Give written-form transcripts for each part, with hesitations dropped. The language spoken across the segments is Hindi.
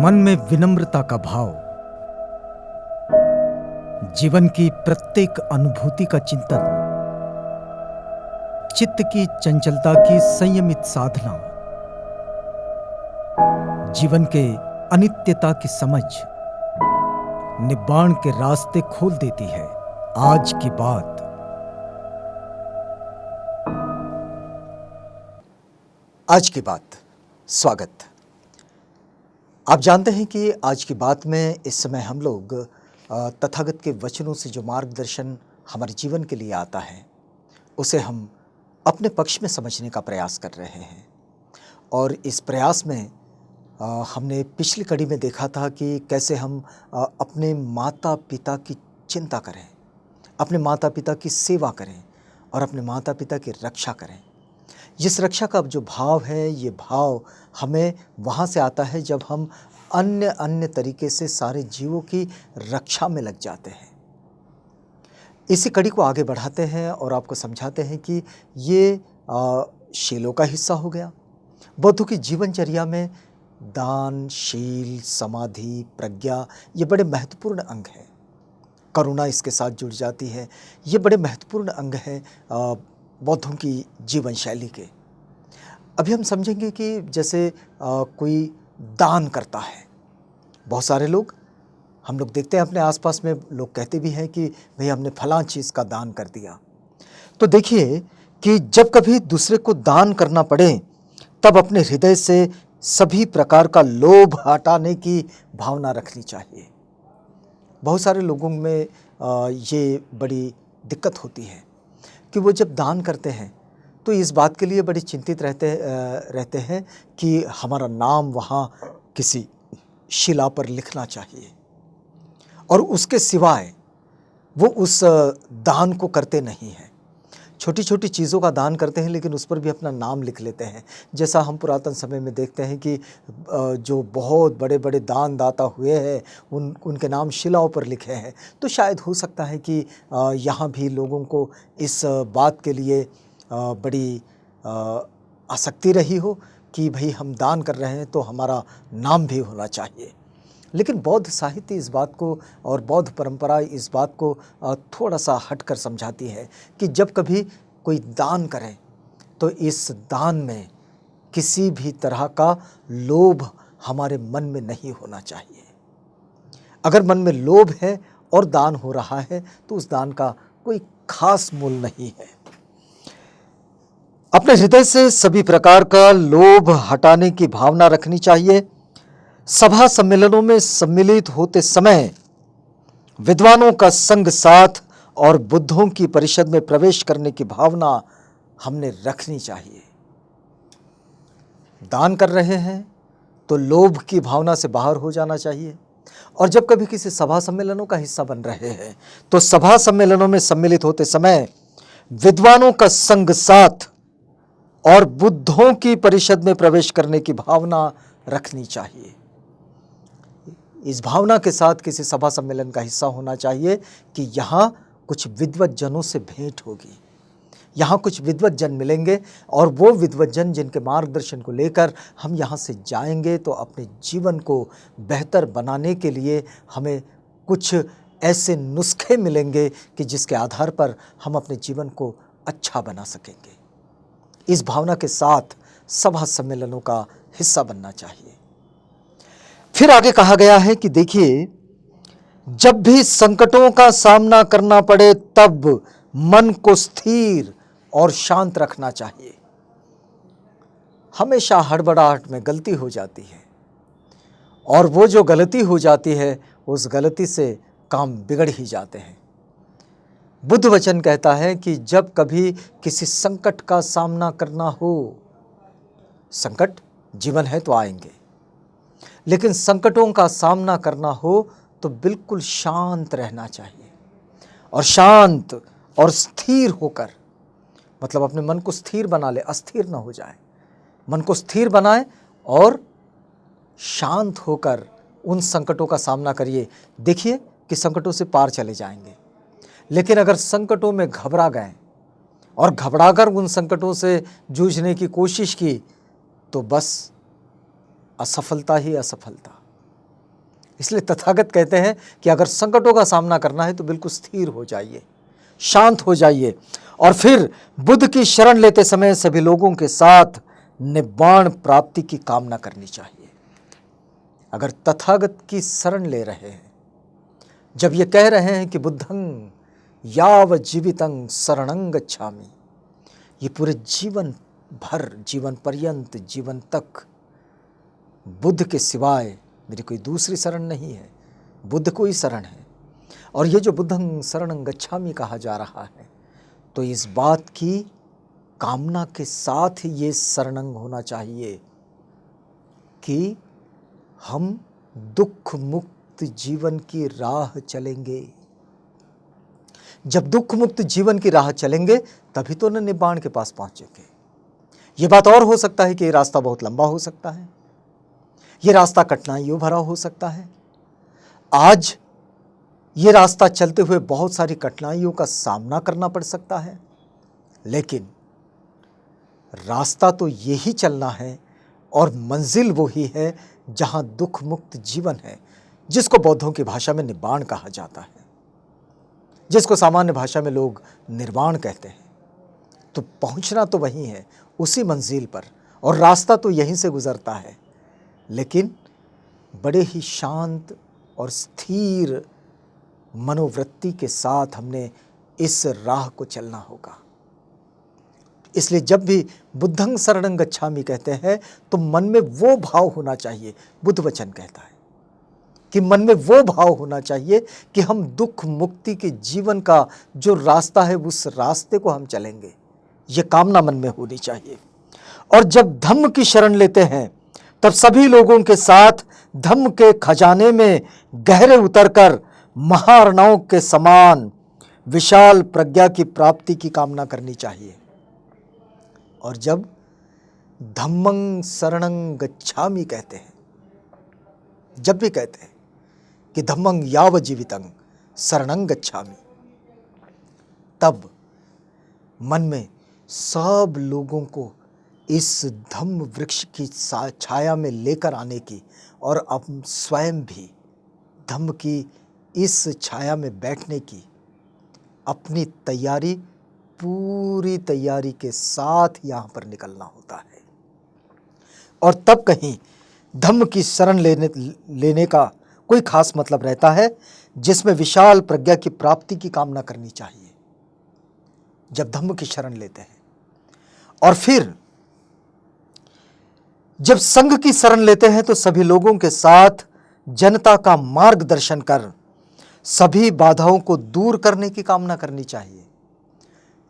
मन में विनम्रता का भाव, जीवन की प्रत्येक अनुभूति का चिंतन, चित्त की चंचलता की संयमित साधना, जीवन के अनित्यता की समझ निब्बाण के रास्ते खोल देती है। आज की बात। आज की बात, स्वागत। आप जानते हैं कि आज की बात में इस समय हम लोग तथागत के वचनों से जो मार्गदर्शन हमारे जीवन के लिए आता है उसे हम अपने पक्ष में समझने का प्रयास कर रहे हैं। और इस प्रयास में हमने पिछली कड़ी में देखा था कि कैसे हम अपने माता पिता की चिंता करें, अपने माता पिता की सेवा करें और अपने माता पिता की रक्षा करें। जिस रक्षा का जो भाव है, ये भाव हमें वहाँ से आता है जब हम अन्य तरीके से सारे जीवों की रक्षा में लग जाते हैं। इसी कड़ी को आगे बढ़ाते हैं और आपको समझाते हैं कि ये शीलों का हिस्सा हो गया। बौद्धों की जीवनचर्या में दान, शील, समाधि, प्रज्ञा ये बड़े महत्वपूर्ण अंग हैं। करुणा इसके साथ जुड़ जाती है। ये बड़े महत्वपूर्ण अंग हैं बौद्धों की जीवन शैली के। अभी हम समझेंगे कि जैसे कोई दान करता है। बहुत सारे लोग हम लोग देखते हैं अपने आसपास में, लोग कहते भी हैं कि भाई हमने फलां चीज़ का दान कर दिया। तो देखिए कि जब कभी दूसरे को दान करना पड़े तब अपने हृदय से सभी प्रकार का लोभ हटाने की भावना रखनी चाहिए। बहुत सारे लोगों में ये बड़ी दिक्कत होती है कि वो जब दान करते हैं तो इस बात के लिए बड़े चिंतित रहते हैं कि हमारा नाम वहाँ किसी शिला पर लिखना चाहिए, और उसके सिवाय वो उस दान को करते नहीं हैं। छोटी छोटी चीज़ों का दान करते हैं लेकिन उस पर भी अपना नाम लिख लेते हैं। जैसा हम पुरातन समय में देखते हैं कि जो बहुत बड़े बड़े दानदाता हुए हैं उनके नाम शिलाओं पर लिखे हैं। तो शायद हो सकता है कि यहाँ भी लोगों को इस बात के लिए बड़ी आसक्ति रही हो कि भाई हम दान कर रहे हैं तो हमारा नाम भी होना चाहिए। लेकिन बौद्ध साहित्य इस बात को और बौद्ध परंपरा इस बात को थोड़ा सा हटकर समझाती है कि जब कभी कोई दान करें तो इस दान में किसी भी तरह का लोभ हमारे मन में नहीं होना चाहिए। अगर मन में लोभ है और दान हो रहा है तो उस दान का कोई खास मूल नहीं है। अपने हृदय से सभी प्रकार का लोभ हटाने की भावना रखनी चाहिए। सभा सम्मेलनों में सम्मिलित होते समय विद्वानों का संग साथ और बुद्धों की परिषद में प्रवेश करने की भावना हमने रखनी चाहिए। दान कर रहे हैं तो लोभ की भावना से बाहर हो जाना चाहिए। और जब कभी किसी सभा सम्मेलनों का हिस्सा बन रहे हैं तो सभा सम्मेलनों में सम्मिलित होते समय विद्वानों का संग साथ और बुद्धों की परिषद में प्रवेश करने की भावना रखनी चाहिए। इस भावना के साथ किसी सभा सम्मेलन का हिस्सा होना चाहिए कि यहाँ कुछ विद्वत जनों से भेंट होगी, यहाँ कुछ विद्वत जन मिलेंगे और वो विद्वत जन जिनके मार्गदर्शन को लेकर हम यहाँ से जाएंगे तो अपने जीवन को बेहतर बनाने के लिए हमें कुछ ऐसे नुस्खे मिलेंगे कि जिसके आधार पर हम अपने जीवन को अच्छा बना सकेंगे। इस भावना के साथ सभा सम्मेलनों का हिस्सा बनना चाहिए। फिर आगे कहा गया है कि देखिए, जब भी संकटों का सामना करना पड़े तब मन को स्थिर और शांत रखना चाहिए। हमेशा हड़बड़ाहट में गलती हो जाती है और वो जो गलती हो जाती है उस गलती से काम बिगड़ ही जाते हैं। बुद्ध वचन कहता है कि जब कभी किसी संकट का सामना करना हो, संकट जीवन है तो आएंगे, लेकिन संकटों का सामना करना हो तो बिल्कुल शांत रहना चाहिए। और शांत और स्थिर होकर, मतलब अपने मन को स्थिर बना ले, अस्थिर ना हो जाए। मन को स्थिर बनाए और शांत होकर उन संकटों का सामना करिए। देखिए कि संकटों से पार चले जाएंगे। लेकिन अगर संकटों में घबरा गए और घबराकर उन संकटों से जूझने की कोशिश की तो बस असफलता ही असफलता। इसलिए तथागत कहते हैं कि अगर संकटों का सामना करना है तो बिल्कुल स्थिर हो जाइए, शांत हो जाइए और फिर बुद्ध की शरण लेते समय सभी लोगों के साथ निब्बाण प्राप्ति की कामना करनी चाहिए। अगर तथागत की शरण ले रहे हैं, जब ये कह रहे हैं कि बुद्धं याव जीवितं शरणं गच्छामि, ये पूरे जीवन भर, जीवन पर्यंत, जीवन तक बुद्ध के सिवाय मेरी कोई दूसरी शरण नहीं है, बुद्ध को ही शरण है। और ये जो बुद्धं शरणं गच्छामि कहा जा रहा है, तो इस बात की कामना के साथ ही ये शरणं होना चाहिए कि हम दुख मुक्त जीवन की राह चलेंगे। जब दुख मुक्त जीवन की राह चलेंगे तभी तो न निब्बाण के पास पहुंचेंगे। ये बात और हो सकता है कि ये रास्ता बहुत लंबा हो सकता है, ये रास्ता कठिनाइयों भरा हो सकता है। आज ये रास्ता चलते हुए बहुत सारी कठिनाइयों का सामना करना पड़ सकता है, लेकिन रास्ता तो यही चलना है और मंजिल वही है जहां दुख मुक्त जीवन है, जिसको बौद्धों की भाषा में निब्बाण कहा जाता है, जिसको सामान्य भाषा में लोग निर्वाण कहते हैं। तो पहुंचना तो वहीं है, उसी मंजिल पर, और रास्ता तो यहीं से गुजरता है, लेकिन बड़े ही शांत और स्थिर मनोवृत्ति के साथ हमने इस राह को चलना होगा। इसलिए जब भी बुद्धं शरणं गच्छामि कहते हैं तो मन में वो भाव होना चाहिए, बुद्ध वचन कहता है कि मन में वो भाव होना चाहिए कि हम दुख मुक्ति के जीवन का जो रास्ता है उस रास्ते को हम चलेंगे, ये कामना मन में होनी चाहिए। और जब धम्म की शरण लेते हैं तब सभी लोगों के साथ धम्म के खजाने में गहरे उतरकर महार्णव के समान विशाल प्रज्ञा की प्राप्ति की कामना करनी चाहिए। और जब धम्मं शरणं गच्छामि कहते हैं, जब भी कहते हैं कि धम्मं याव जीवितं शरणं गच्छामि, तब मन में सब लोगों को इस धम्म वृक्ष की छाया में लेकर आने की और अब स्वयं भी धम्म की इस छाया में बैठने की अपनी तैयारी, पूरी तैयारी के साथ यहाँ पर निकलना होता है। और तब कहीं धम्म की शरण लेने का कोई खास मतलब रहता है जिसमें विशाल प्रज्ञा की प्राप्ति की कामना करनी चाहिए जब धम्म की शरण लेते हैं। और फिर जब संघ की शरण लेते हैं तो सभी लोगों के साथ जनता का मार्गदर्शन कर सभी बाधाओं को दूर करने की कामना करनी चाहिए।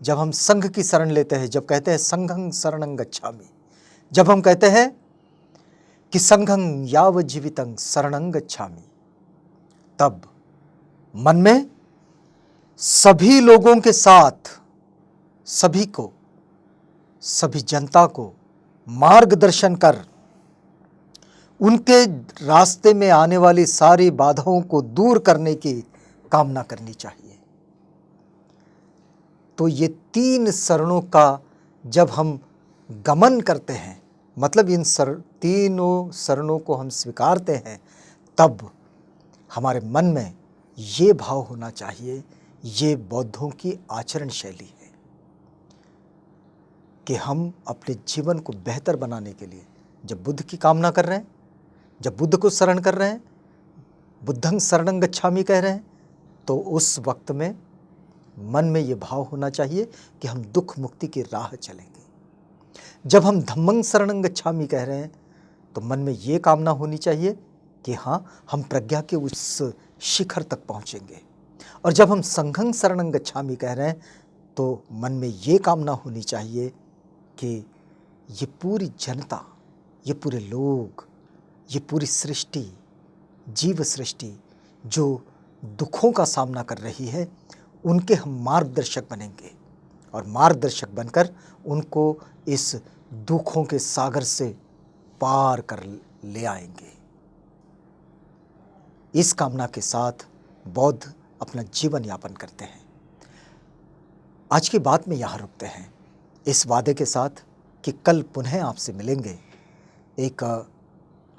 जब हम संघ की शरण लेते हैं, जब कहते हैं संघं शरणं गच्छामि, जब हम कहते हैं कि संघं याव जीवितं शरणं गच्छामि, तब मन में सभी लोगों के साथ, सभी को, सभी जनता को मार्गदर्शन कर उनके रास्ते में आने वाली सारी बाधाओं को दूर करने की कामना करनी चाहिए। तो ये 3 शरणों का जब हम गमन करते हैं, मतलब इन तीनों शरणों को हम स्वीकारते हैं, तब हमारे मन में ये भाव होना चाहिए, ये बौद्धों की आचरण शैली है कि हम अपने जीवन को बेहतर बनाने के लिए जब बुद्ध की कामना कर रहे हैं, जब बुद्ध को शरण कर रहे हैं, बुद्धं शरणं गच्छामि कह रहे हैं, तो उस वक्त में मन में ये भाव होना चाहिए कि हम दुख मुक्ति की राह चलेंगे। जब हम धम्मं शरणं गच्छामि कह रहे हैं तो मन में ये कामना होनी चाहिए कि हाँ, हम प्रज्ञा के उस शिखर तक पहुँचेंगे। और जब हम संघं शरणं गच्छामि कह रहे हैं तो मन में ये कामना होनी चाहिए कि ये पूरी जनता, ये पूरे लोग, ये पूरी सृष्टि, जीव सृष्टि जो दुखों का सामना कर रही है, उनके हम मार्गदर्शक बनेंगे और मार्गदर्शक बनकर उनको इस दुखों के सागर से पार कर ले आएंगे। इस कामना के साथ बौद्ध अपना जीवन यापन करते हैं। आज की बात में यहाँ रुकते हैं, इस वादे के साथ कि कल पुनः आपसे मिलेंगे एक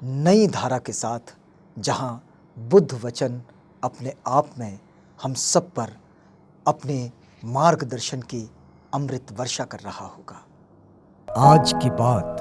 नई धारा के साथ, जहाँ बुद्ध वचन अपने आप में हम सब पर अपने मार्गदर्शन की अमृत वर्षा कर रहा होगा। आज की बात